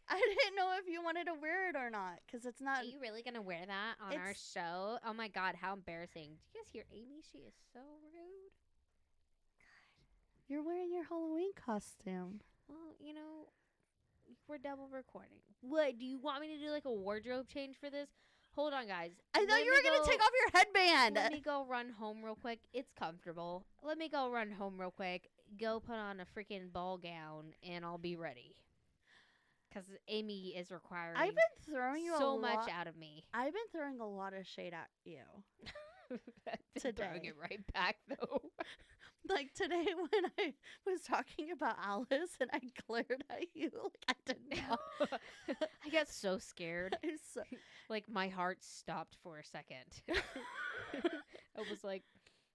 I didn't know if you wanted to wear it or not, because it's not. Are you really gonna wear that on our show? Oh my god, how embarrassing! Do you guys hear Amy? She is so rude. You're wearing your Halloween costume. Well, we're double recording. What, do you want me to do like a wardrobe change for this? Hold on, guys. I thought you were going to take off your headband. Let me go run home real quick. It's comfortable. Let me go run home real quick. Go put on a freaking ball gown, and I'll be ready. Because Amy is requiring I've been throwing you so much out of me. I've been throwing a lot of shade at you. Today. Throwing it right back, though. Like today when I was talking about Alice and I glared at you like I did not. I got so scared. Like my heart stopped for a second. I was like,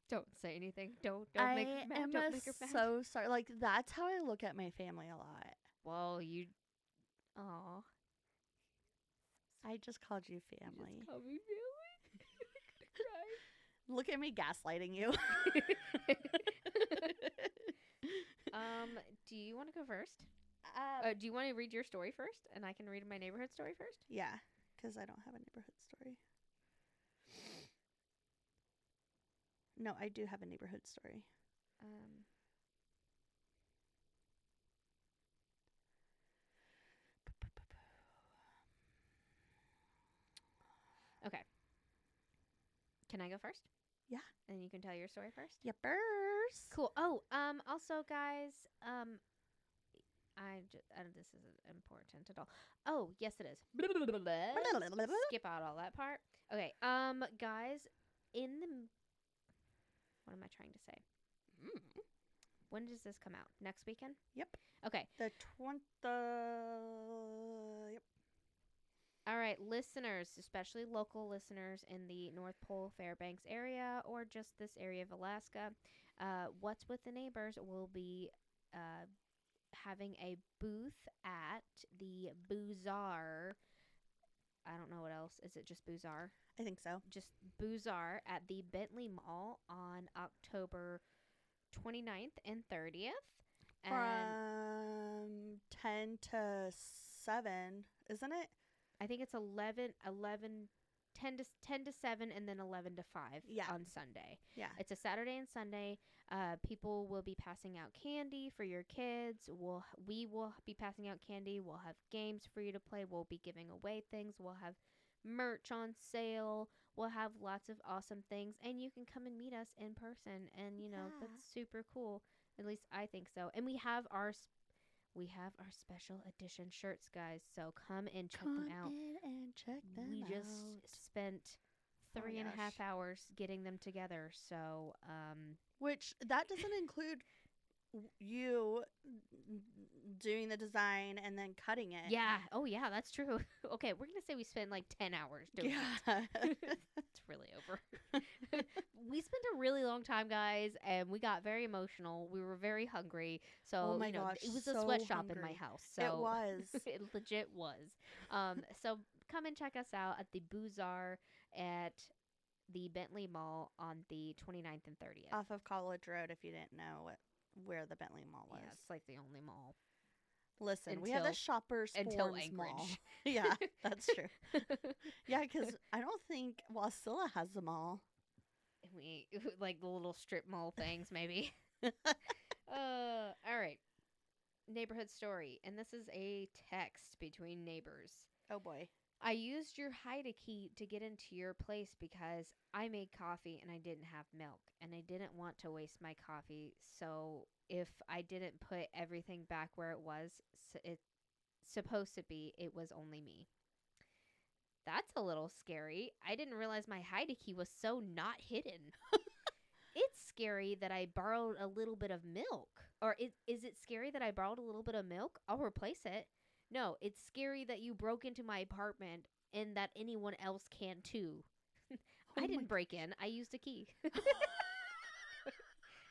don't say anything. Don't make her mad. Don't make her mad. So sorry. Like that's how I look at my family a lot. Well, aw. I just called you family. You just called me family? I'm gonna cry. Look at me gaslighting you. Do you want to go first? Do you want to read your story first, and I can read my neighborhood story first? Yeah, because I don't have a neighborhood story. No, I do have a neighborhood story. Okay. Can I go first? Yeah. And you can tell your story first? Yepers. Cool. Oh, also, guys, this isn't important at all. Oh, yes, it is. Skip out all that part. Okay, guys, what am I trying to say? When does this come out? Next weekend? Yep. Okay. Yep. All right, listeners, especially local listeners in the North Pole, Fairbanks area, or just this area of Alaska, What's with the Neighbors will be having a booth at the Bazaar. I don't know what else. Is it just Bazaar? I think so. Just Bazaar at the Bentley Mall on October 29th and 30th. From 10 to 7, isn't it? I think it's 10 to 7, and then 11 to 5 on Sunday. Yeah. It's a Saturday and Sunday. People will be passing out candy for your kids. We will be passing out candy. We'll have games for you to play. We'll be giving away things. We'll have merch on sale. We'll have lots of awesome things. And you can come and meet us in person. And, that's super cool. At least I think so. And we have our special edition shirts, guys. So come and check them out. We just spent 3.5 hours getting them together. So, which that doesn't include you doing the design and then cutting it. Yeah. Oh, yeah, that's true. Okay, we're going to say we spent like 10 hours doing it. It's really over. We spent a really long time, guys, and we got very emotional. We were very hungry. So, oh my gosh, it was so a sweatshop hungry. in my house. So it was. It legit was. So come and check us out at the Bazaar at the Bentley Mall on the 29th and 30th. Off of College Road, if you didn't know where the Bentley Mall was. Yeah, it's like the only mall. Listen, we have the Shoppers until Forums Anchorage. Mall. Yeah, that's true. Yeah, because I don't think Wasilla has the mall. We like the little strip mall things, maybe. All right. Neighborhood story, and this is a text between neighbors. Oh boy. I used your hide-a-key to get into your place because I made coffee and I didn't have milk, and I didn't want to waste my coffee. So if I didn't put everything back where it was, it's supposed to be, it was only me. That's a little scary. I didn't realize my hide-a-key was so not hidden. It's scary that I borrowed a little bit of milk. Or is it scary that I borrowed a little bit of milk? I'll replace it. No, it's scary that you broke into my apartment and that anyone else can too. I didn't break in. I used a key.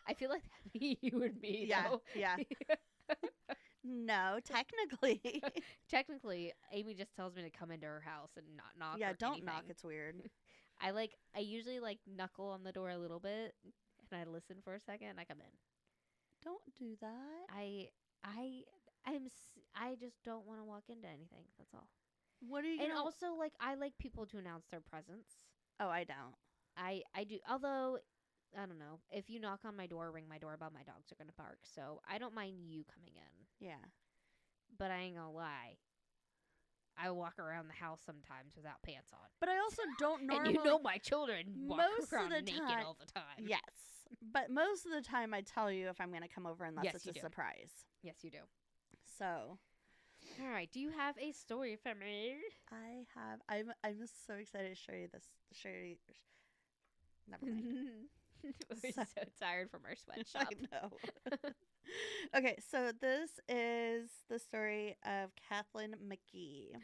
I feel like that'd be you and me. Yeah, though. yeah. No, technically. Technically, Amy just tells me to come into her house and not knock. Yeah, don't anything. knock. It's weird. I usually knuckle on the door a little bit, and I listen for a second, and I come in. Don't do that. I just don't want to walk into anything. That's all. What are you And gonna? also, like, I like people to announce their presence. Oh, I don't. I do. Although, I don't know. If you knock on my door, ring my doorbell, my dogs are going to bark. So I don't mind you coming in. Yeah. But I ain't going to lie. I walk around the house sometimes without pants on. But I also don't normally. And you know my children walk most around of the naked time, all the time. yes. But most of the time, I tell you if I'm going to come over unless Yes, it's you a do. surprise. Yes, you do. So All right. Do you have a story for me? I have. I'm so excited to show you this. Never mind. We're So- so tired from our sweatshop. I know. Okay, so this is the story of Kathleen McGee.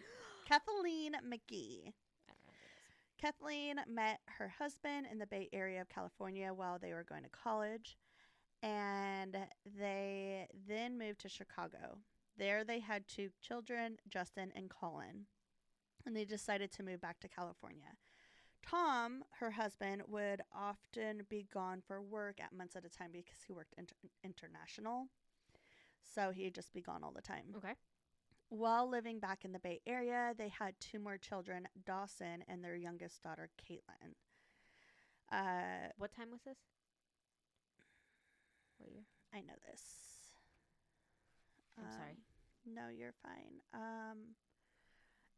Kathleen McGee. I don't know who it is. Kathleen met her husband in the Bay Area of California while they were going to college, and they then moved to Chicago. There they had 2 children, Justin and Colin, and they decided to move back to California. Tom, her husband, would often be gone for work at months at a time because he worked international. So he'd just be gone all the time. Okay. While living back in the Bay Area, they had 2 more children, Dawson and their youngest daughter, Caitlin. What time was this? What year? I know this. I'm sorry. No, you're fine.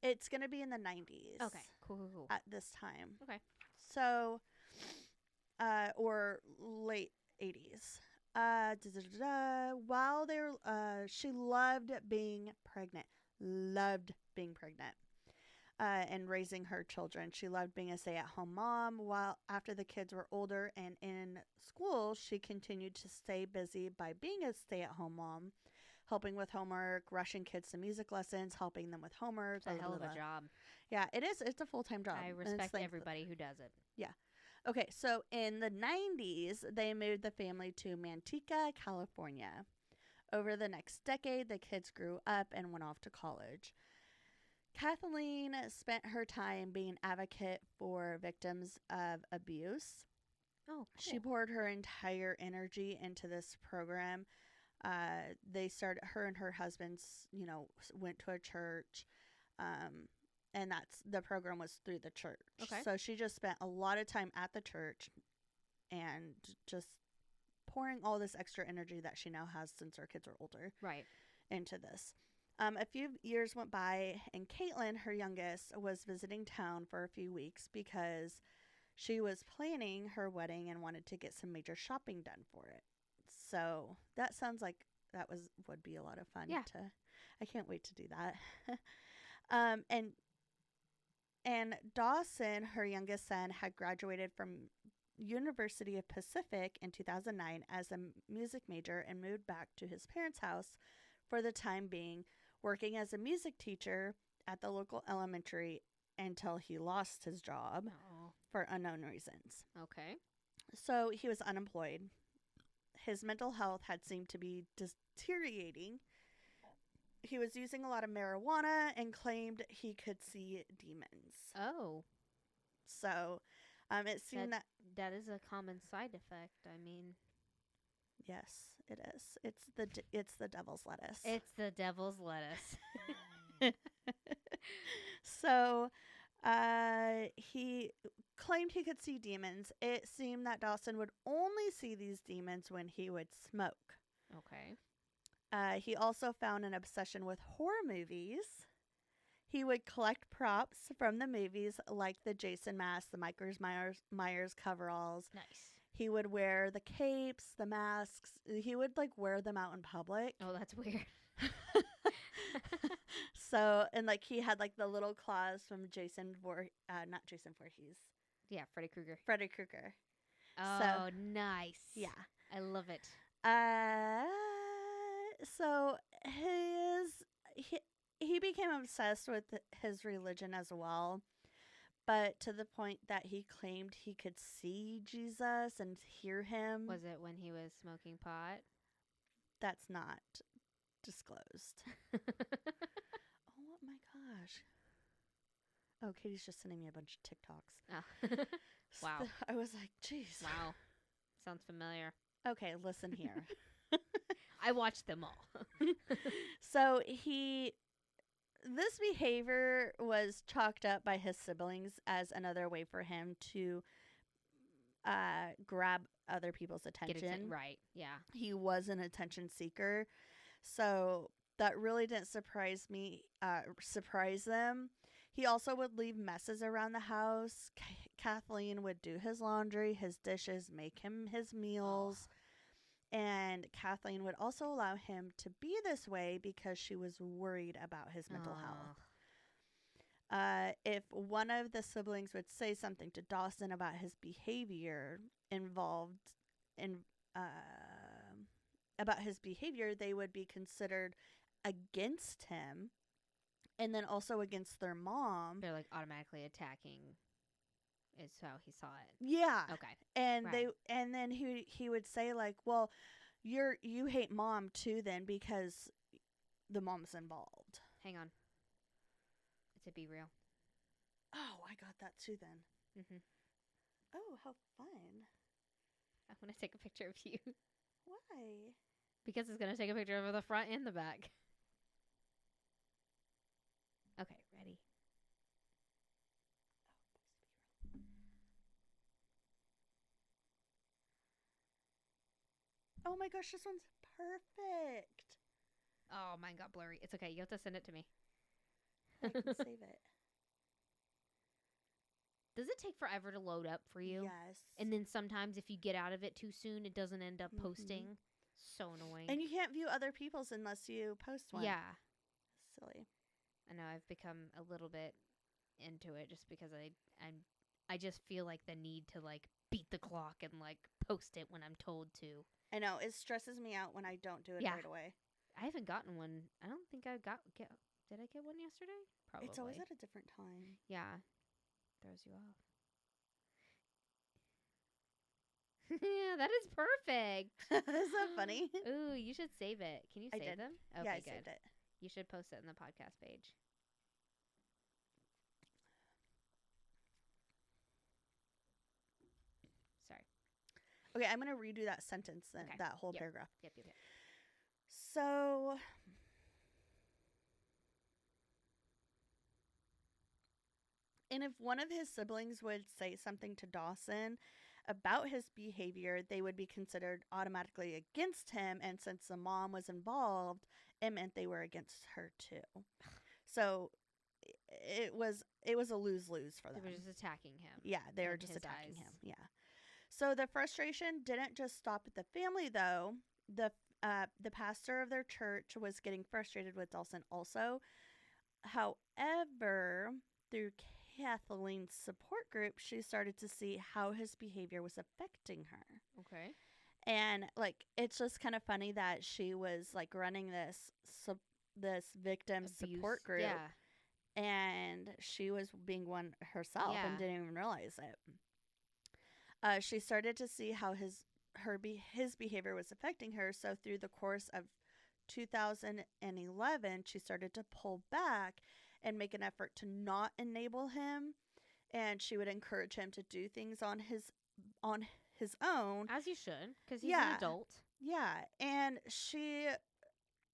It's going to be in the 90s. Okay. Cool. At this time. Okay. So, or late 80s. While they were, she loved being pregnant. And raising her children. She loved being a stay-at-home mom. While after the kids were older and in school, she continued to stay busy by being a stay-at-home mom, helping with homework, rushing kids to music lessons, helping them with homework. It's a hell of a job. Yeah, it is. It's a full-time job. I and it's respect like everybody who does it. Okay, so in the 90s, they moved the family to Manteca, California. Over the next decade, the kids grew up and went off to college. Kathleen spent her time being an advocate for victims of abuse. Oh, cool. She poured her entire energy into this program. Her and her husband, went to a church. And the program was through the church. Okay. So she just spent a lot of time at the church and just pouring all this extra energy that she now has since her kids are older Right. into this. A few years went by, and Caitlin, her youngest, was visiting town for a few weeks because she was planning her wedding and wanted to get some major shopping done for it. So that sounds like that would be a lot of fun. Yeah. I can't wait to do that. And Dawson, her youngest son, had graduated from University of Pacific in 2009 as a music major and moved back to his parents' house for the time being, working as a music teacher at the local elementary until he lost his job for unknown reasons. Okay. So he was unemployed. His mental health had seemed to be deteriorating. He was using a lot of marijuana and claimed he could see demons. Oh. So it seemed that that is a common side effect. I mean, yes, it is. It's the devil's lettuce. it's the devil's lettuce. So he claimed he could see demons. It seemed that Dawson would only see these demons when he would smoke. Okay. He also found an obsession with horror movies. He would collect props from the movies like the Jason mask, the Myers coveralls. Nice. He would wear the capes, the masks. He would wear them out in public. Oh, that's weird. So, and he had the little claws from not Jason Voorhees. Yeah, Freddy Krueger. Freddy Krueger. Oh, nice. Yeah. I love it. So he became obsessed with his religion as well, but to the point that he claimed he could see Jesus and hear him. Was it when he was smoking pot? That's not disclosed. Oh my gosh. Oh, Katie's just sending me a bunch of TikToks. Oh. Wow. I was like, jeez. Wow. Sounds familiar. Okay, listen here. I watched them all. So this behavior was chalked up by his siblings as another way for him to grab other people's attention. Right. Yeah. He was an attention seeker. So that really didn't surprise them. He also would leave messes around the house. Kathleen would do his laundry, his dishes, make him his meals. And Kathleen would also allow him to be this way because she was worried about his mental health. If one of the siblings would say something to Dawson about his behavior in about his behavior, they would be considered against him, and then also against their mom. They're like automatically attacking. Is how he saw it. Yeah. Okay. And then he would say like, well, you hate mom too then because the mom's involved. Hang on. It's a Be Real. Oh, I got that too then. Mhm. Oh, how fun. I want to take a picture of you. Why? Because it's going to take a picture of the front and the back. Okay, ready? Oh my gosh, this one's perfect. Oh, mine got blurry. It's okay. You have to send it to me. I can save it. Does it take forever to load up for you? Yes. And then sometimes if you get out of it too soon, it doesn't end up posting. So annoying. And you can't view other people's unless you post one. Yeah. Silly. I know I've become a little bit into it just because I just feel like the need to like beat the clock and like post it when I'm told to. I know. It stresses me out when I don't do it right away. I haven't gotten one. I don't think I did I get one yesterday? Probably. It's always at a different time. Yeah. Throws you off. Yeah, that is perfect. Is that funny? Ooh, you should save it. Can you save them? Okay, yeah, I good. saved it. You should post it in the podcast page. Sorry. Okay, I'm going to redo that sentence then, Okay. that whole paragraph. Yep. So, and if one of his siblings would say something to Dawson about his behavior, they would be considered automatically against him. And since the mom was involved, it meant they were against her too. So it was a lose-lose for them. They were just attacking him. Yeah, they were just attacking him. Yeah. So the frustration didn't just stop at the family, though. The pastor of their church was getting frustrated with Dawson also. However, through Kathleen's support group, she started to see how his behavior was affecting her. Okay. And like, it's just kind of funny that she was like running this victim support group. Yeah. And she was being one herself and didn't even realize it. She started to see how his behavior was affecting her. So through the course of 2011, she started to pull back and make an effort to not enable him. And she would encourage him to do things on his own. As you should, because he's an adult. Yeah. And she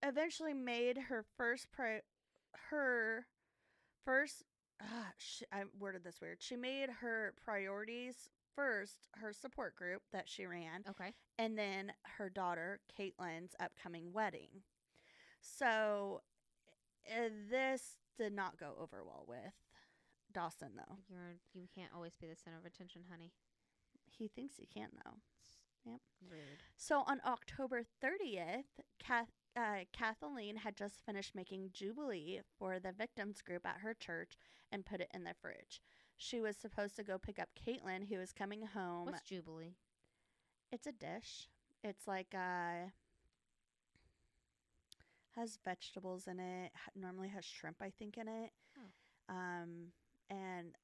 eventually made her first I worded this weird. She made her priorities first her support group that she ran. Okay. And then her daughter, Caitlin's upcoming wedding. So this did not go over well with Dawson, though. You can't always be the center of attention, honey. He thinks he can, though. Yep. Rude. So on October 30th, Kathleen had just finished making Jubilee for the victims group at her church and put it in the fridge. She was supposed to go pick up Caitlin, who was coming home. What's Jubilee? It's a dish. It's like has vegetables in it. Normally has shrimp, I think, in it. Oh. And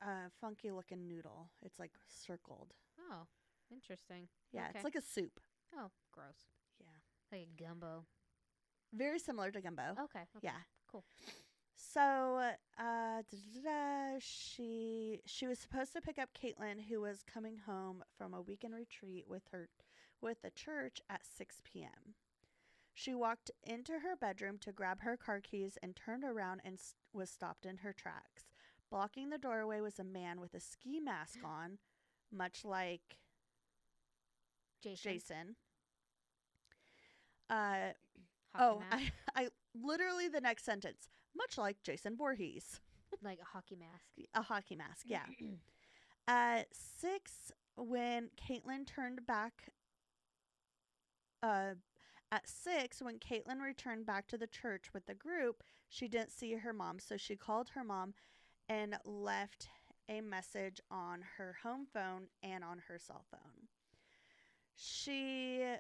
a funky looking noodle. It's like circled. Oh, interesting. Yeah, okay. It's like a soup. Oh, gross. Yeah. Like a gumbo. Very similar to gumbo. Okay. Yeah. Cool. So, she was supposed to pick up Caitlin, who was coming home from a weekend retreat with the church at 6 p.m. She walked into her bedroom to grab her car keys and turned around and was stopped in her tracks. Blocking the doorway was a man with a ski mask on, much like Jason. Jason. Uh, Hockey mask. I literally the next sentence, much like Jason Voorhees. Like a hockey mask. A hockey mask, yeah. At 6, when Caitlin turned back, at 6, when Caitlin returned back to the church with the group, she didn't see her mom, so she called her mom and left a message on her home phone and on her cell phone. She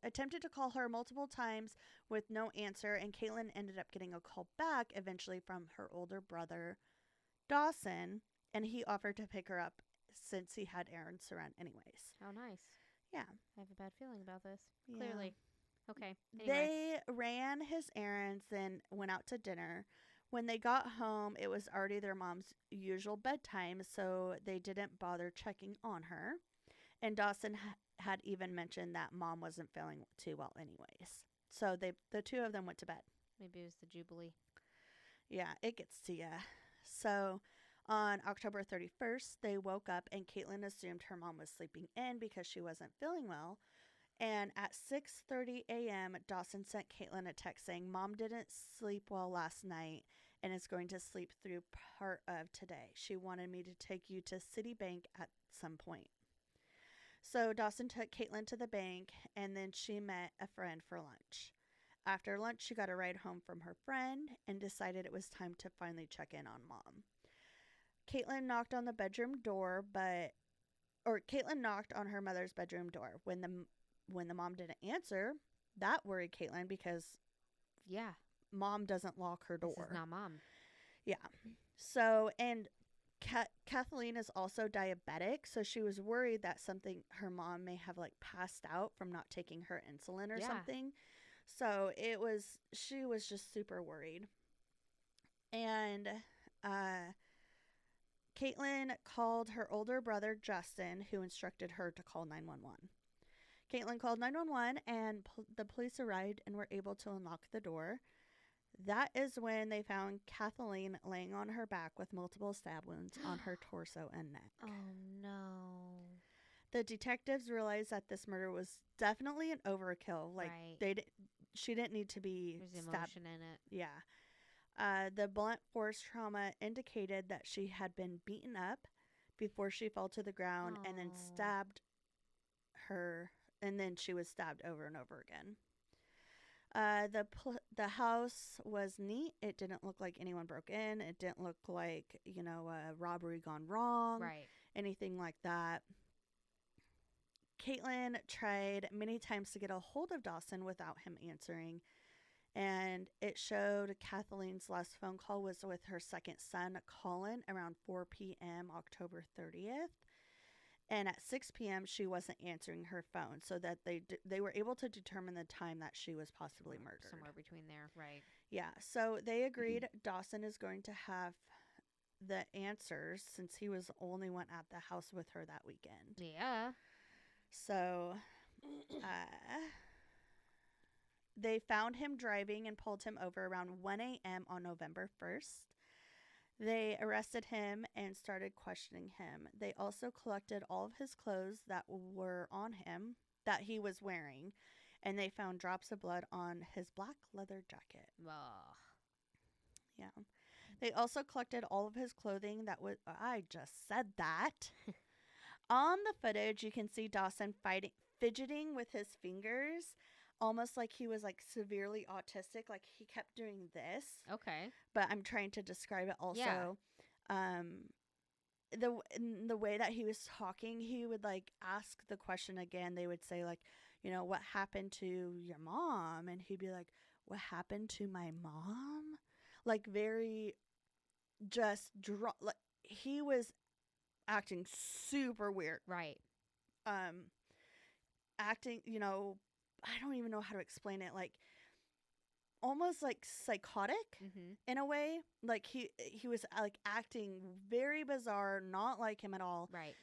attempted to call her multiple times with no answer, and Caitlin ended up getting a call back eventually from her older brother, Dawson, and he offered to pick her up since he had errands to run anyways. How nice. Yeah. I have a bad feeling about this. Yeah. Clearly. Okay. Anyway. They ran his errands, then went out to dinner. When they got home, it was already their mom's usual bedtime, so they didn't bother checking on her. And Dawson had even mentioned that mom wasn't feeling too well anyways. So the two of them went to bed. Maybe it was the Jubilee. Yeah, it gets to ya. So on October 31st, they woke up and Caitlin assumed her mom was sleeping in because she wasn't feeling well. And at 6:30 a.m., Dawson sent Caitlin a text saying, "Mom didn't sleep well last night and is going to sleep through part of today. She wanted me to take you to Citibank at some point." So Dawson took Caitlin to the bank, and then she met a friend for lunch. After lunch, she got a ride home from her friend and decided it was time to finally check in on mom. Caitlin knocked on the bedroom door, Caitlin knocked on her mother's bedroom door. When the mom didn't answer, that worried Caitlin because mom doesn't lock her door. This is not mom. Yeah. So, and Kathleen is also diabetic, so she was worried that her mom may have like passed out from not taking her insulin or something. So she was just super worried. And Caitlin called her older brother Justin, who instructed her to call 911. Caitlin called 911 and the police arrived and were able to unlock the door. That is when they found Kathleen laying on her back with multiple stab wounds on her torso and neck. Oh, no. The detectives realized that this murder was definitely an overkill. Like, she didn't need to be There's stabbed. Emotion in it. Yeah. The blunt force trauma indicated that she had been beaten up before she fell to the ground and then stabbed her, and then she was stabbed over and over again. The house was neat. It didn't look like anyone broke in. It didn't look like, a robbery gone wrong. Right. Anything like that. Caitlin tried many times to get a hold of Dawson without him answering. And it showed Kathleen's last phone call was with her second son, Colin, around 4 p.m. October 30th. And at 6 p.m., she wasn't answering her phone, so that they were able to determine the time that she was possibly murdered. Somewhere between there, right. Yeah, so they agreed Dawson is going to have the answers since he was the only one at the house with her that weekend. Yeah. So they found him driving and pulled him over around 1 a.m. on November 1st. They arrested him and started questioning him. They also collected all of his clothes that were on him that he was wearing, and they found drops of blood on his black leather jacket. Ugh. Yeah. They also collected all of his clothing that was... I just said that. On the footage, you can see Dawson fidgeting with his fingers, almost like he was like severely autistic. Like he kept doing this. Okay. But I'm trying to describe it also. Yeah. The way that he was talking, he would like ask the question again. They would say like, what happened to your mom? And he'd be like, what happened to my mom? Like very just like he was acting super weird. Right. Acting, I don't even know how to explain it. Like almost like psychotic in a way. Like he was like acting very bizarre, not like him at all. Right.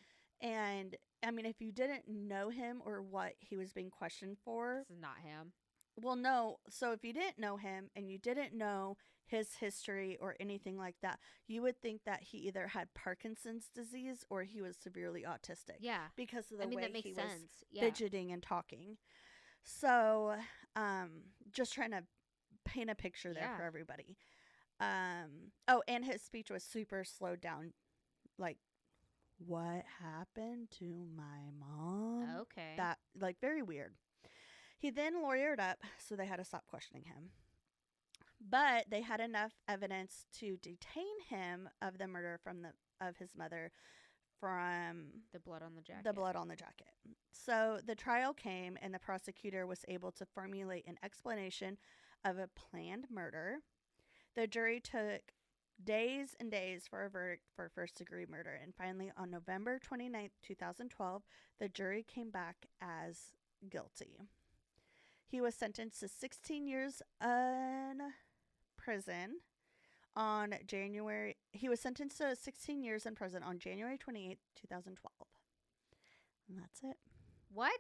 And I mean, if you didn't know him or what he was being questioned for, This is not him. well, no. So if you didn't know him and you didn't know his history or anything like that, you would think that he either had Parkinson's disease or he was severely autistic Yeah. because of I the mean, way that makes he was sense. Yeah. fidgeting and talking. So, just trying to paint a picture there Yeah. for everybody. Oh, and his speech was super slowed down. Like, what happened to my mom? Okay. That, like, very weird. He then lawyered up, so they had to stop questioning him. But they had enough evidence to detain him of the murder of his mother from The blood on the jacket. the blood on the jacket. So the trial came, and the prosecutor was able to formulate an explanation of a planned murder. The jury took days and days for a verdict for first degree murder. And finally, on November 29th, 2012, the jury came back as guilty. He was sentenced to 16 years in prison on January. He was sentenced to 16 years in prison on January 28th, 2012. And that's it. What?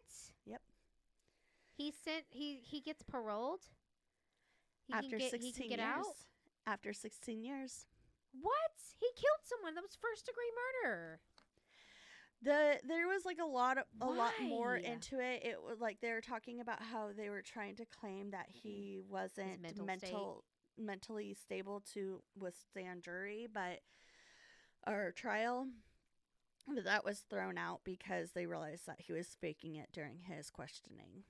Yep. He gets paroled? After he 16 can get years. out? After 16 years. What? He killed someone. That was first degree murder. There was like a lot more Why? into it. It was like they were talking about how they were trying to claim that he wasn't mentally stable to withstand jury, but or trial. But that was thrown out because they realized that he was faking it during his questioning.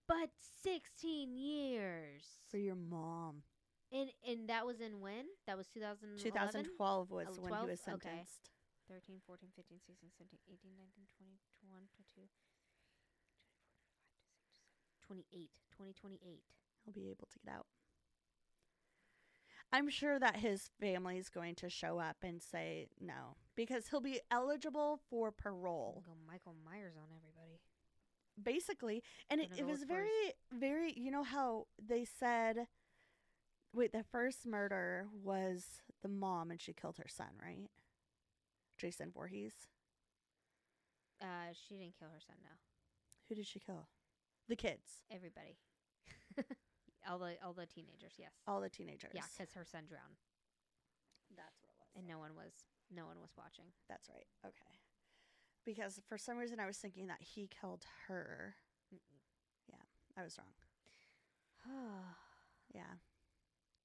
But 16 years. For your mom. And that was in when? That was 2011? 2012 was when he was 12? Okay. sentenced. 13, 14, 15, 16, 17, 18, 19, 20, 21, 22, 28. 2028. He'll be able to get out. I'm sure that his family's going to show up and say no because he'll be eligible for parole. Go Michael Myers on everybody. Basically, and it Gonna go was with very, you know how they said, wait, the first murder was the mom and she killed her son, right? Jason Voorhees. She didn't kill her son, no. Who did she kill? The kids. Everybody. all the teenagers, yes. All the teenagers. Yeah, because her son drowned. That's what it was. And no one was watching. That's right. Okay. Because for some reason I was thinking that he killed her. Mm-mm. Yeah, I was wrong. Yeah.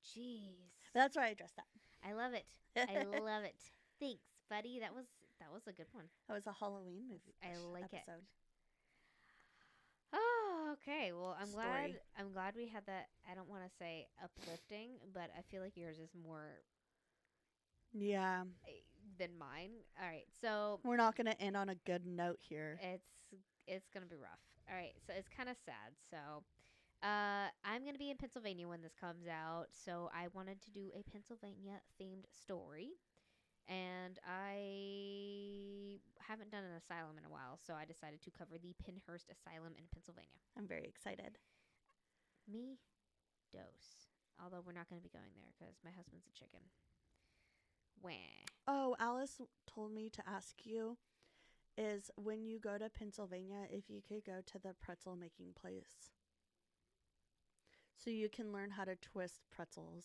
Jeez. But that's why I dressed up. I love it. I love it. Thanks, buddy. That was a good one. That was a Halloween movie. I like episode. Oh, okay. Well, I'm Story. glad we had that. I don't want to say uplifting, but I feel like yours is more Yeah. than mine. All right. So We're not going to end on a good note here. it's going to be rough. All right. So it's kind of sad. So I'm going to be in Pennsylvania when this comes out. So I wanted to do a Pennsylvania themed story. And I haven't done an asylum in a while, so I decided to cover the Penhurst Asylum in Pennsylvania. I'm very excited. Me, dose. Although we're not going to be going there because my husband's a chicken. Wah. Oh, Alice told me to ask you is when you go to Pennsylvania, if you could go to the pretzel making place. So you can learn how to twist pretzels.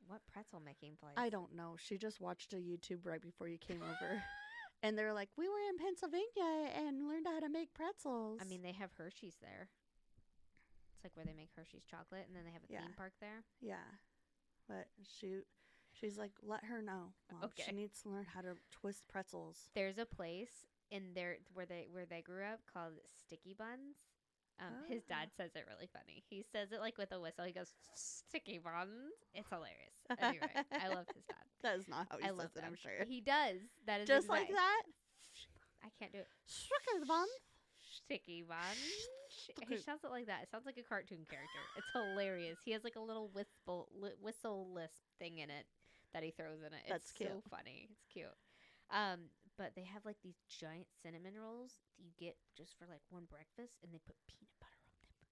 What pretzel making place? I don't know. She just watched a YouTube right before you came over. And they're like, we were in Pennsylvania and learned how to make pretzels. I mean, they have Hershey's there. It's like where they make Hershey's chocolate, and then they have a theme park there. Yeah. But she's like, let her know, Mom. Okay. She needs to learn how to twist pretzels. There's a place in there where they grew up called Sticky Buns. His dad says it really funny. He says it like with a whistle. He goes, sticky buns. It's hilarious. Anyway, I love his dad. That is not how he I says love it, him. I'm sure. He does. That is Just like that? I can't do it. Sticky buns. Sticky buns. He shouts it like that. It sounds like a cartoon character. It's hilarious. He has like a little whistle lisp thing in it that he throws in it. That's cute. So funny. It's cute. But they have like these giant cinnamon rolls that you get just for like one breakfast, and they put peanut butter on them.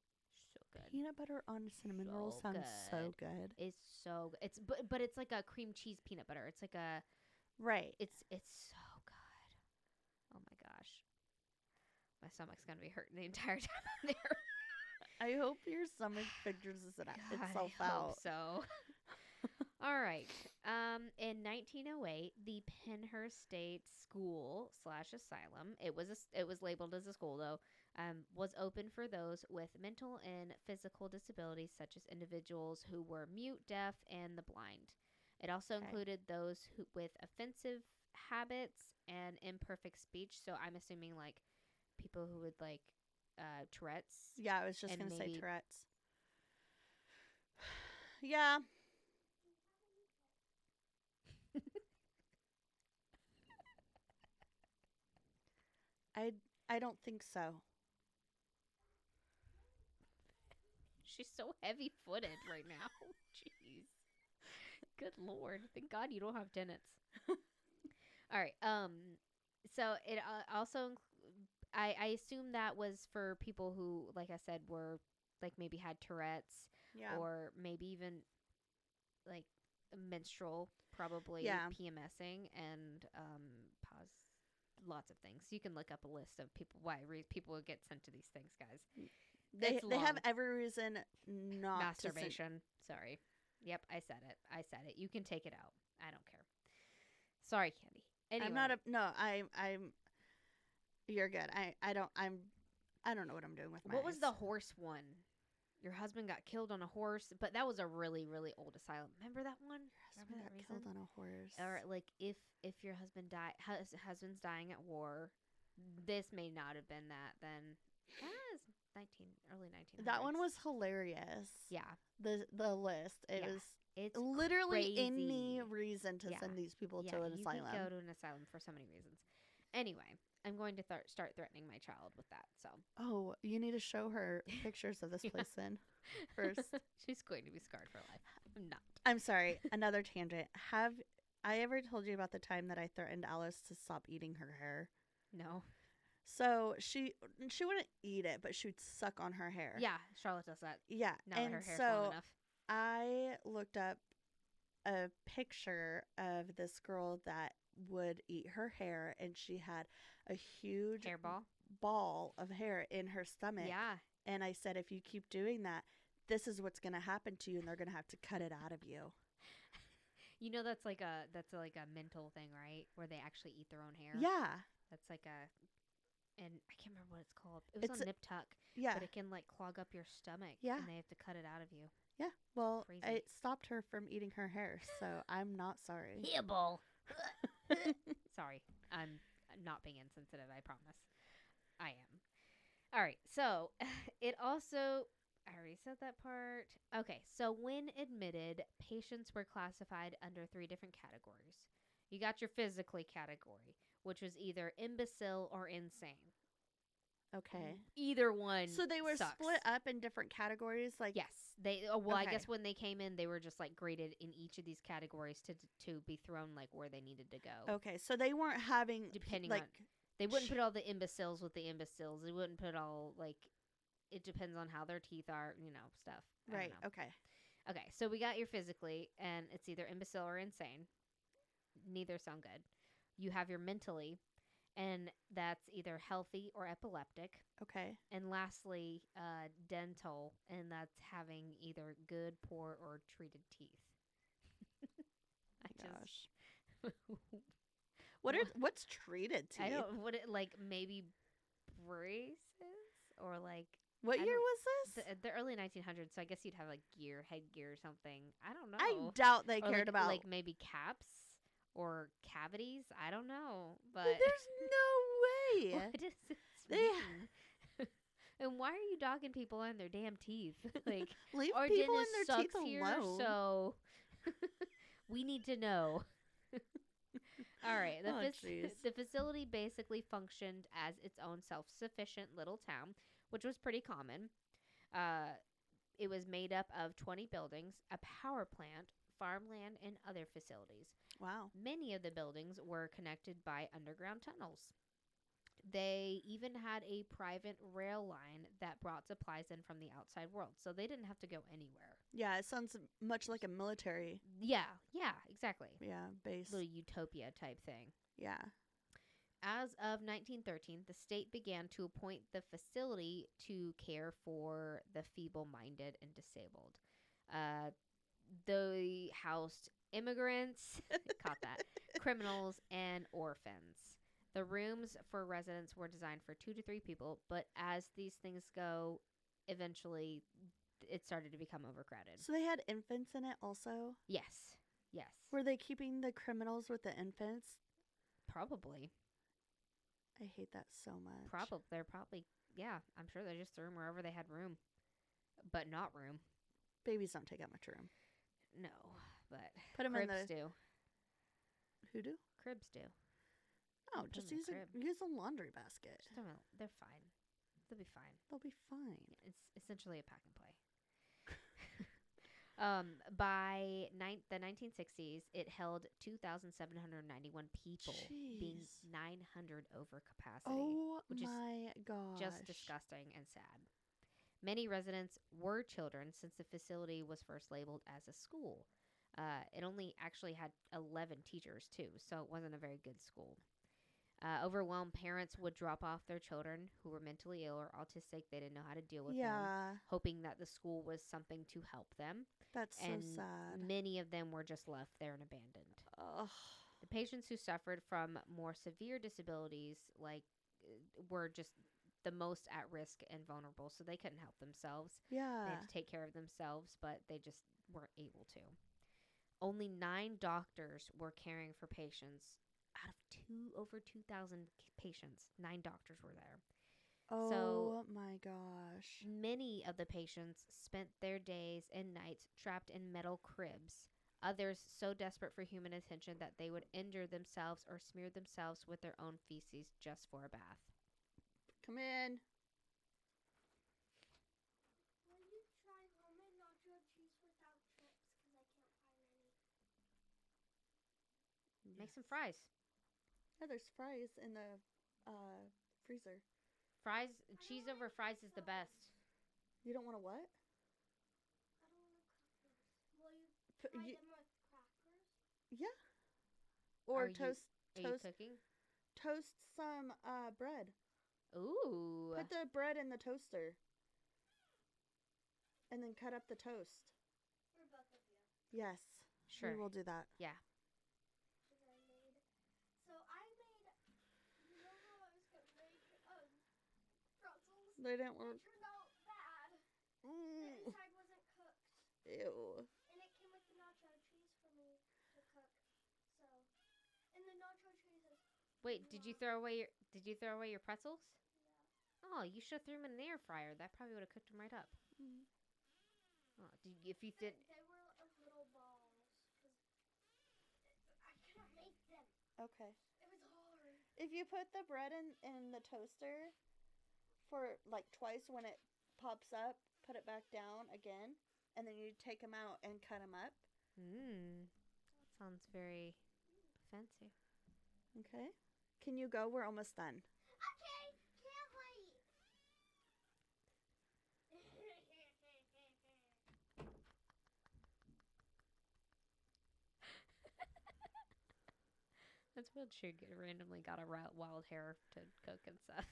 So good. Peanut butter on cinnamon rolls sounds so good. It's so good. But it's like a cream cheese peanut butter. It's like a right. It's so good. Oh my My stomach's gonna be hurting the entire time I'm there. I hope your stomach figures itself I hope out. so. All right. In 1908, the Penhurst State School slash Asylum, it was labeled as a school though, was open for those with mental and physical disabilities, such as individuals who were mute, deaf, and the blind. It also Okay. included those with offensive habits and imperfect speech. So I'm assuming like people who would like Tourette's Yeah, I was just and gonna say maybe Tourette's. Yeah, I I don't think so. she's so heavy footed right now. Jeez. Good lord. Thank God you don't have tenants. All right. So it I assume that was for people who, like I said, were like maybe had Tourette's Yeah, or maybe even like menstrual, probably yeah. PMSing and pause lots of things. You can look up a list of people why people would get sent to these things, guys. It's They have long. every reason not to send. Masturbation. Sorry. Yep, I said it. I said it. You can take it out. I don't care. Sorry, Candy. Anyway, I'm not a no. I'm. You're good. I don't. I don't know what I'm doing with my what was eyes. the horse one? Your husband got killed on a horse, but that was a really, really old asylum. Remember that one? Your Remember husband that got killed reason? on a horse. Or like if your husband's dying at war, this may not have been that then. That is 1900s. That one was hilarious. Yeah. The list. It Yeah. was It's literally crazy. any reason to Yeah. send these people Yeah, to an you asylum. could go to an asylum for so many reasons. Anyway, I'm going to start threatening my child with that. So Oh, you need to show her pictures of this Yeah. place then first. she's going to be scarred for life. I'm not. I'm sorry. Another tangent. Have I ever told you about the time that I threatened Alice to stop eating her hair? No. So she wouldn't eat it, but she would suck on her hair. Yeah, Charlotte does that. Yeah. Now that And her hair's so long enough. I looked up a picture of this girl that would eat her hair, and she had a huge Hairball. ball of hair in her stomach. Yeah. And I said, if you keep doing that, this is what's going to happen to you, and they're going to have to cut it out of you. You know that's like a mental thing, right? Where they actually eat their own hair. Yeah. That's like and I can't remember what it's called. It was It's on Nip Tuck. Yeah. But it can like clog up your stomach. Yeah. And they have to cut it out of you. Yeah. Well, Crazy. it stopped her from eating her hair, so I'm not sorry. Hairball. Sorry. I'm not being insensitive, I promise. I am. All right. So, it also I already said that part. Okay. So, when admitted, patients were classified under 3 different categories. You got your physically category, which was either imbecile or insane. Okay. Either one. So they were sucks. split up in different categories, like Yes, they. Well, I Okay. guess when they came in, they were just like graded in each of these categories to be thrown like where they needed to go. Okay, so they weren't having Depending like on, they wouldn't put all the imbeciles with the imbeciles. They wouldn't put all like. It depends on how their teeth are, stuff. I don't right. know. Okay. Okay, so we got your physically, and it's either imbecile or insane. Neither sound good. You have your mentally, and that's either healthy or epileptic. Okay. And lastly, dental, and that's having either good, poor, or treated teeth. Gosh. What's treated teeth? I don't. What it like? Maybe braces or like. What I year don't- was this? The early 1900s. So I guess you'd have like headgear or something. I don't know. I doubt they Or cared like, about. like maybe caps or cavities. I don't know, but There's no way. what does this They- mean? And why are you dogging people on their damn teeth? Like Leave our people dentist in their teeth sucks here, alone. so we need to know. All right, Oh, jeez. the facility basically functioned as its own self-sufficient little town, which was pretty common. It was made up of 20 buildings, a power plant, farmland, and other facilities. Wow. Many of the buildings were connected by underground tunnels. They even had a private rail line that brought supplies in from the outside world, so they didn't have to go anywhere. Yeah, it sounds much like a military. Yeah, exactly. Yeah, base. Little utopia type thing. Yeah. As of 1913, the state began to appoint the facility to care for the feeble-minded and disabled. Uh, they housed immigrants, caught that, criminals, and orphans. The rooms for residents were designed for 2 to 3 people, but as these things go, eventually it started to become overcrowded. So they had infants in it also? Yes. Yes. Were they keeping the criminals with the infants? Probably. I hate that so much. They're probably, yeah, I'm sure they just threw them wherever they had room. But not room. Babies don't take up much room. No, but Put them cribs in the... do. Who do? Cribs do. Oh, just use a laundry basket. Just don't, they're fine. They'll be fine. They'll be fine. It's essentially a pack and play. By the 1960s, it held 2,791 people, being 900 over capacity. Oh which my gosh. Just disgusting and sad. Many residents were children since the facility was first labeled as a school. It only actually had 11 teachers, too, so it wasn't a very good school. Overwhelmed parents would drop off their children who were mentally ill or autistic. They didn't know how to deal with them, hoping that the school was something to help them. That's and so sad. Many of them were just left there and abandoned. Ugh. The patients who suffered from more severe disabilities, were just the most at risk and vulnerable, so they couldn't help themselves. Yeah. They had to take care of themselves, but they just weren't able to. Only 9 doctors were caring for patients. Out of over 2,000 patients, 9 doctors were there. Oh my gosh. Many of the patients spent their days and nights trapped in metal cribs. Others so desperate for human attention that they would injure themselves or smear themselves with their own feces just for a bath. Come in. Will you try homemade nacho cheese without chips? Because I can't find any. Make some fries. Yeah, there's fries in the freezer. Fries, cheese over fries is the best. You don't want to what? I don't want to cook those. Will you try them with crackers? Yeah. Or toast. Are you cooking? Toast some bread. Ooh. Put the bread in the toaster. And then cut up the toast. For both of you. Yes. Sure. We will do that. Yeah. You know how I was going to make pretzels? They didn't work. It turned out bad. Mm. The inside wasn't cooked. Ew. And it came with the nacho cheese for me to cook. So, and the nacho cheese is... Wait, did you throw away your pretzels? Yeah. Oh, you should have threw them in the air fryer. That probably would have cooked them right up. Mm. Oh, if you did... They were little balls. I couldn't make them. Okay. It was hard. If you put the bread in the toaster for like twice, when it pops up, put it back down again, and then you take them out and cut them up. That sounds very fancy. Okay. Can you go? We're almost done. Okay, can't wait. That's real true. Randomly got a wild hair to cook and stuff.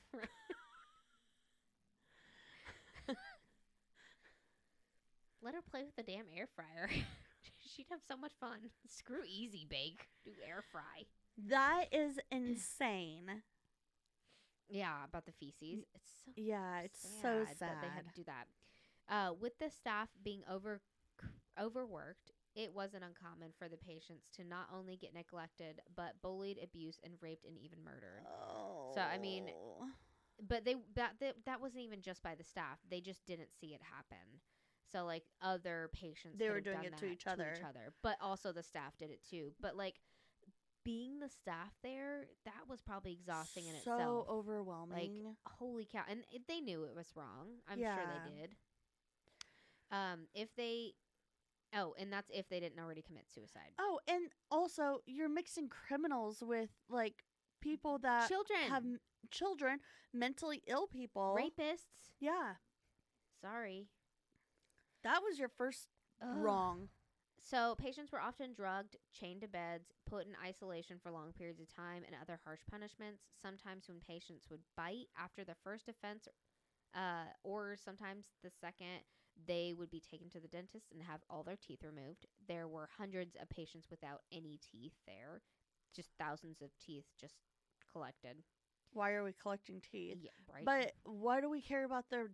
Let her play with the damn air fryer. She'd have so much fun. Screw easy bake. Do air fry. That is insane. Yeah, about the feces. It's so it's so sad that they had to do that. With the staff being overworked, it wasn't uncommon for the patients to not only get neglected, but bullied, abused, and raped, and even murdered. Oh. So I mean, but that wasn't even just by the staff. They just didn't see it happen. So like other patients, they were doing it to each other, but also the staff did it too. But like being the staff there, that was probably exhausting in itself. So overwhelming. Like holy cow! And they knew it was wrong. I'm sure they did. And that's if they didn't already commit suicide. Oh, and also you're mixing criminals with like people that have children, mentally ill people, rapists. Yeah. Sorry. That was your first wrong. So, patients were often drugged, chained to beds, put in isolation for long periods of time, and other harsh punishments. Sometimes, when patients would bite after the first offense, or sometimes the second, they would be taken to the dentist and have all their teeth removed. There were hundreds of patients without any teeth there, just thousands of teeth just collected. Why are we collecting teeth? Yeah, right. But why do we care about their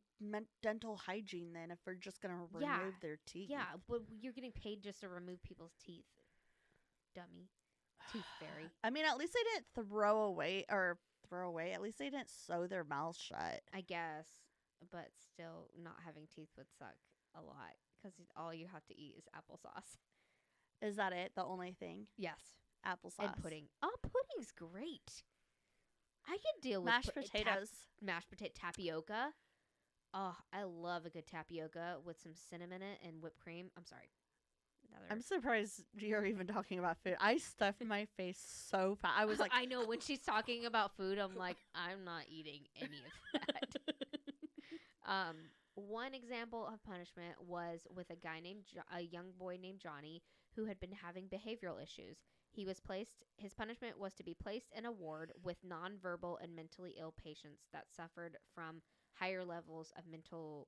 dental hygiene then if we're just going to Yeah. remove their teeth? Yeah, but you're getting paid just to remove people's teeth, dummy. Tooth fairy. I mean, at least they didn't throw away. At least they didn't sew their mouths shut. I guess, but still, not having teeth would suck a lot because all you have to eat is applesauce. Is that it? The only thing? Yes, Applesauce. and pudding. Oh, pudding's great. I can deal with Mashed potatoes. mashed potato tapioca. Oh, I love a good tapioca with some cinnamon in it and whipped cream. I'm sorry. I'm surprised you're even talking about food. I stuffed my face so fast. I was like, I know when she's talking about food, I'm like, I'm not eating any of that. One example of punishment was with a young boy named Johnny who had been having behavioral issues. His punishment was to be placed in a ward with nonverbal and mentally ill patients that suffered from higher levels of mental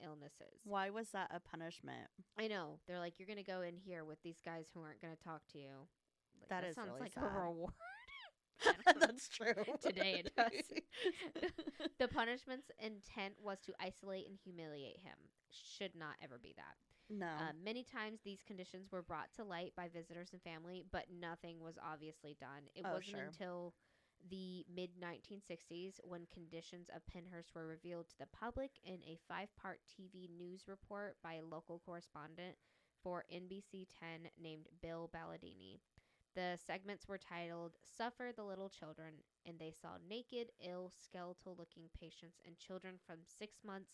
illnesses. Why was that a punishment? I know. They're like, you're going to go in here with these guys who aren't going to talk to you. Like, That is sounds really like sad. a reward. That's true. Today it does. The punishment's intent was to isolate and humiliate him. Should not ever be that. No. Many times these conditions were brought to light by visitors and family, but nothing was obviously done. It wasn't until the mid 1960s when conditions of Pennhurst were revealed to the public in a 5-part TV news report by a local correspondent for NBC 10 named Bill Balladini. The segments were titled Suffer the Little Children, and they saw naked, ill, skeletal looking patients and children from 6 months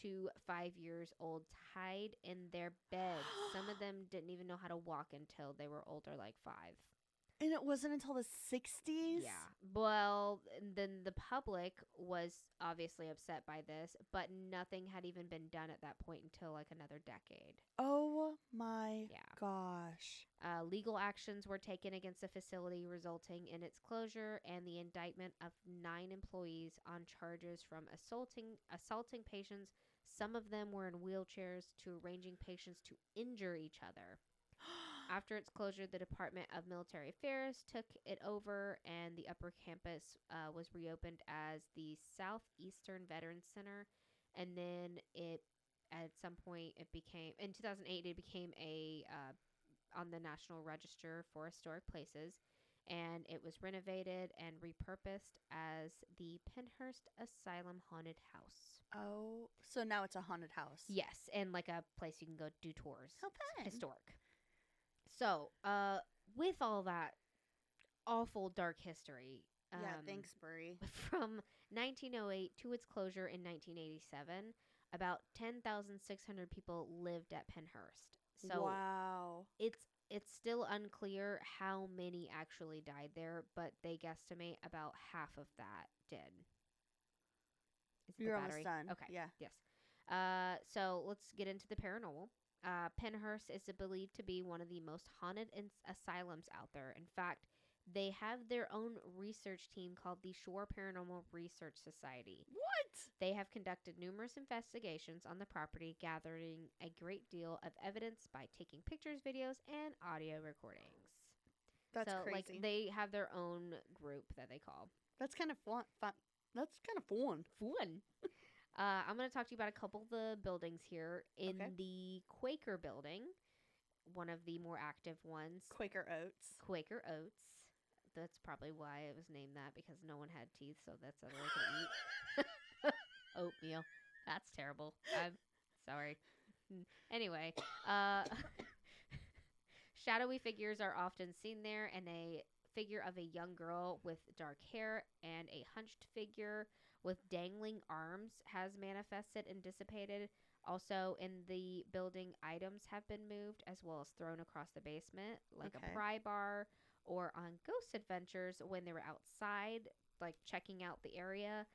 to 5 years old tied in their beds. Some of them didn't even know how to walk until they were older, like 5. And it wasn't until the 60s? Yeah. Well, then the public was obviously upset by this, but nothing had even been done at that point until like another decade. Oh my Yeah. gosh. Legal actions were taken against the facility, resulting in its closure and the indictment of 9 employees on charges from assaulting patients. Some of them were in wheelchairs, to arranging patients to injure each other. After its closure, the Department of Military Affairs took it over, and the upper campus was reopened as the Southeastern Veterans Center. And then at some point, in 2008, it became on the National Register for Historic Places, and it was renovated and repurposed as the Pennhurst Asylum Haunted House. Oh, so now it's a haunted house. Yes, and like a place you can go do tours. How fun. Historic. So, with all that awful dark history, Yeah, thanks, Brie. from 1908 to its closure in 1987, about 10,600 people lived at Pennhurst. So wow. it's still unclear how many actually died there, but they guesstimate about half of that did. Is it the You're battery? almost done. Okay. Yeah. Yes. So let's get into the paranormal. Pennhurst is believed to be one of the most haunted asylums out there. In fact, they have their own research team called the Shore Paranormal Research Society. What? They have conducted numerous investigations on the property, gathering a great deal of evidence by taking pictures, videos, and audio recordings. That's so, crazy. like, they have their own group that they call. That's kind of fun. That's kind of fun. Fun. I'm going to talk to you about a couple of the buildings here. In the Quaker building, one of the more active ones. Quaker Oats. Quaker Oats. That's probably why it was named that, because no one had teeth, so that's all they could eat. Oatmeal. That's terrible. I'm sorry. Anyway, shadowy figures are often seen there, and a figure of a young girl with dark hair and a hunched figure with dangling arms has manifested and dissipated. Also, in the building, items have been moved as well as thrown across the basement, like a pry bar, or on ghost adventures when they were outside, like checking out the area.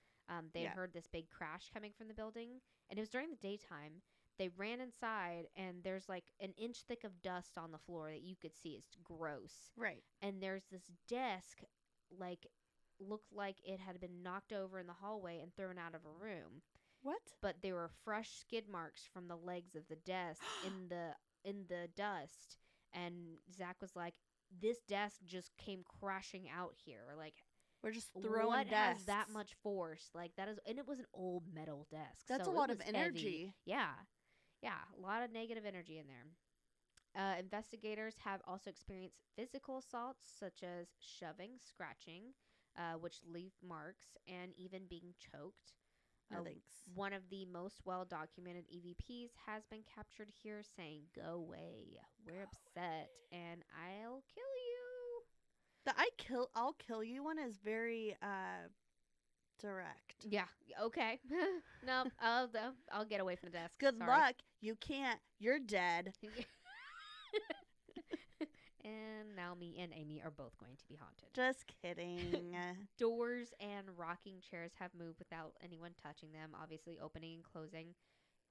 They heard this big crash coming from the building, and it was during the daytime. They ran inside, and there's like an inch thick of dust on the floor that you could see. It's gross. Right. And there's this desk, like, looked like it had been knocked over in the hallway and thrown out of a room. What? But there were fresh skid marks from the legs of the desk in the dust. And Zach was like, "This desk just came crashing out here. Like, We're just throwing what desks. has that much force? Like, that is." And it was an old metal desk. That's so a it lot of was energy. heavy. Yeah. Yeah. A lot of negative energy in there. Investigators have also experienced physical assaults such as shoving, scratching, which leave marks, and even being choked. No thanks. One of the most well-documented EVPs has been captured here saying, "Go away. We're upset and I'll kill you." The I'll kill you one is very direct. Yeah. Okay. No, I'll get away from the desk. Good Sorry. luck. You can't. You're dead. And now me and Amy are both going to be haunted. Just kidding. Doors and rocking chairs have moved without anyone touching them, obviously opening and closing.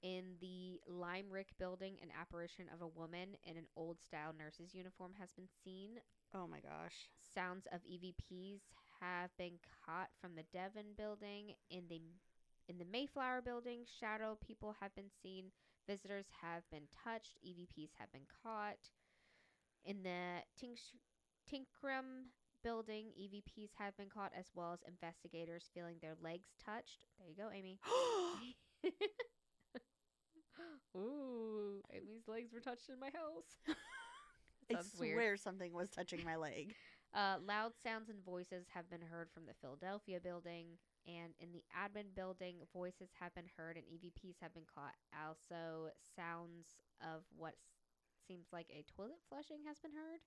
In the Limerick building, an apparition of a woman in an old-style nurse's uniform has been seen. Oh my gosh. Sounds of EVPs have been caught from the Devon building. In the Mayflower building, shadow people have been seen. Visitors have been touched. EVPs have been caught. In the Tinkram building, EVPs have been caught, as well as investigators feeling their legs touched. There you go, Amy. Ooh, Amy's legs were touched in my house. I Sounds swear weird. something was touching my leg. Loud sounds and voices have been heard from the Philadelphia building, and in the admin building, voices have been heard and EVPs have been caught. Also, sounds of what seems like a toilet flushing has been heard,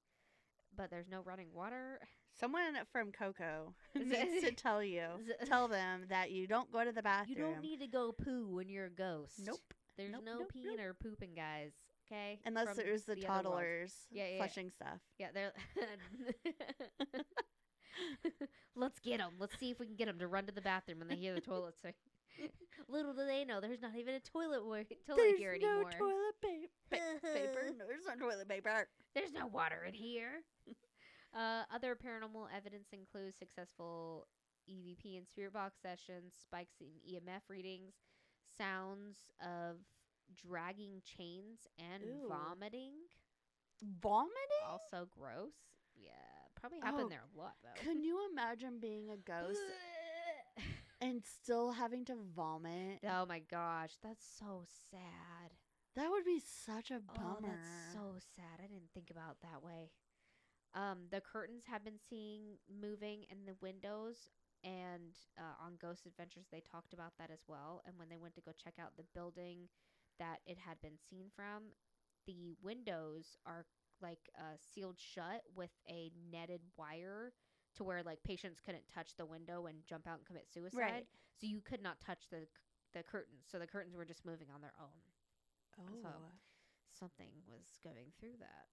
but there's no running water. Someone from Coco needs to tell them that you don't go to the bathroom. You don't need to go poo when you're a ghost. Nope. There's Nope, no nope, peeing nope. or pooping, guys. Okay? Unless From there's the other world. toddlers Yeah. flushing stuff. Yeah, they're. Let's get them. Let's see if we can get them to run to the bathroom when they hear the toilet sing. Little do they know, there's not even a toilet here anymore. There's no toilet paper. No, there's no toilet paper. There's no water in here. Other paranormal evidence includes successful EVP and spirit box sessions, spikes in EMF readings, sounds of dragging chains, and Ooh. vomiting. Vomiting? Also gross. Yeah, probably happened there a lot, though. Can you imagine being a ghost and still having to vomit? Oh my gosh, that's so sad. That would be such a Oh, bummer. that's so sad. I didn't think about it that way. The curtains have been seen moving in the windows, and on Ghost Adventures, they talked about that as well. And when they went to go check out the building that it had been seen from, the windows are like sealed shut with a netted wire to where like patients couldn't touch the window and jump out and commit suicide. Right. So you could not touch the curtains. So the curtains were just moving on their own. Oh. So something was going through that.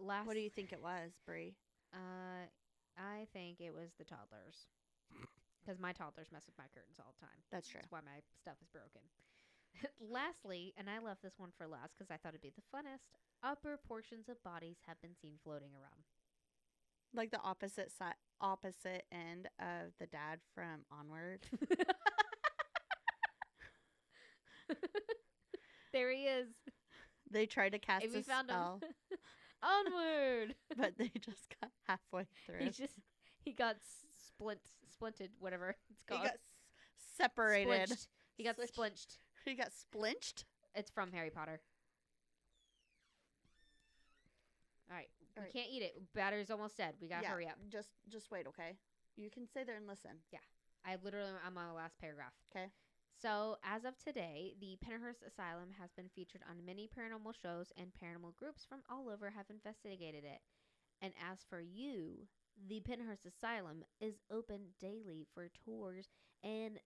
What do you think it was, Brie? I think it was the toddlers. Because my toddlers mess with my curtains all the time. That's true. That's why my stuff is broken. Lastly, and I left this one for last because I thought it'd be the funnest, upper portions of bodies have been seen floating around. Like the opposite end of the dad from Onward. There he is. They tried to cast Amy a found spell, him. Onward. but they just got halfway through. He got splinted, whatever it's He called. got separated. Splinched. He got Switched. splinched. He got splinched. It's from Harry Potter. All right. All We right. can't eat it. Battery's almost dead. We gotta hurry up. Just wait, okay? You can stay there and listen. I'm on the last paragraph. 'Kay. So, as of today, the Penhurst Asylum has been featured on many paranormal shows, and paranormal groups from all over have investigated it. And as for you, the Penhurst Asylum is open daily for tours, and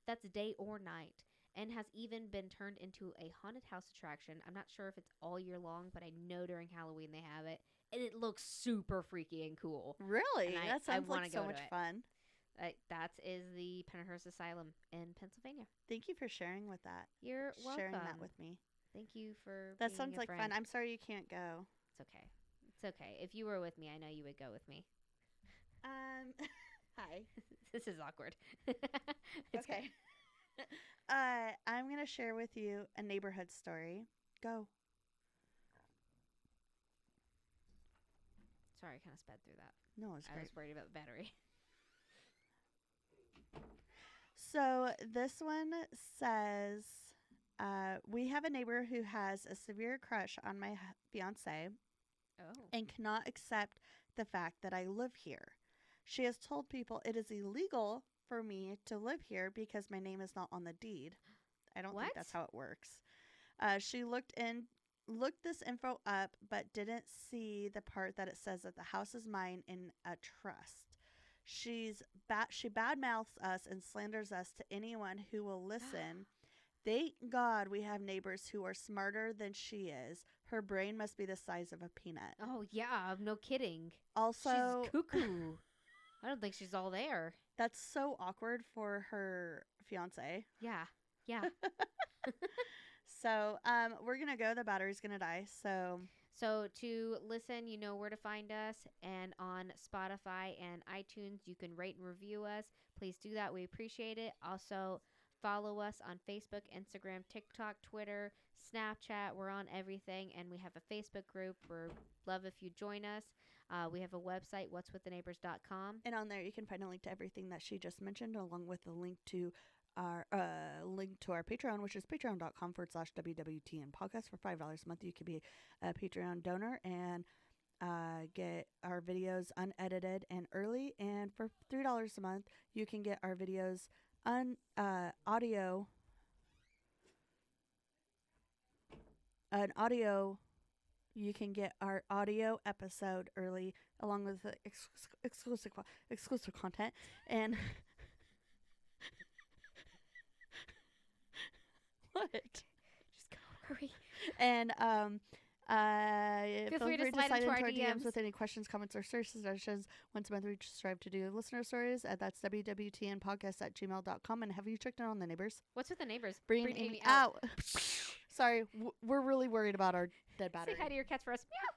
that's day or night, and has even been turned into a haunted house attraction. I'm not sure if it's all year long, but I know during Halloween they have it, and it looks super freaky and cool. Really? And That sounds wanna like so go to much it. fun. That is the Penhurst Asylum in Pennsylvania. Thank you for sharing with that. You're welcome. Sharing that with me. Thank you for That being sounds a like friend. fun. I'm sorry you can't go. It's okay. It's okay. If you were with me, I know you would go with me. Hi. This is awkward. Okay. I'm going to share with you a neighborhood story. Go. Sorry, I kind of sped through that. No, it's I great. was worried about the battery. So this one says, we have a neighbor who has a severe crush on my fiance Oh. and cannot accept the fact that I live here. She has told people it is illegal for me to live here because my name is not on the deed. I don't think that's What? how it works. She looked this info up, but didn't see the part that it says that the house is mine in a trust. She badmouths us and slanders us to anyone who will listen. Thank God we have neighbors who are smarter than she is. Her brain must be the size of a peanut. Oh, yeah. No kidding. Also, she's cuckoo. I don't think she's all there. that's so awkward for her fiance. Yeah. Yeah. So, we're gonna go. The battery's gonna die. So to listen, you know where to find us. And on Spotify and iTunes, you can rate and review us. Please do that. We appreciate it. Also, follow us on Facebook, Instagram, TikTok, Twitter, Snapchat. We're on everything. And we have a Facebook group. We're love if you join us. We have a website, what'swiththeneighbors.com. and on there you can find a link to everything that she just mentioned, along with a link to our Patreon, which is patreon.com/WWTN podcast. For $5 a month, you can be a Patreon donor and get our videos unedited and early. And for $3 a month, you can get our videos audio. You can get our audio episode early, along with the exclusive content. And what? Just go, hurry. And Feel free to slide into our DMs with any questions, comments, or suggestions. Once a month, we strive to do listener stories. That's wwtnpodcast@gmail.com. And have you checked in on the neighbors? What's with the neighbors? Bring Amy out. Sorry, we're really worried about our dead battery. Say hi to your cats for us. Meow.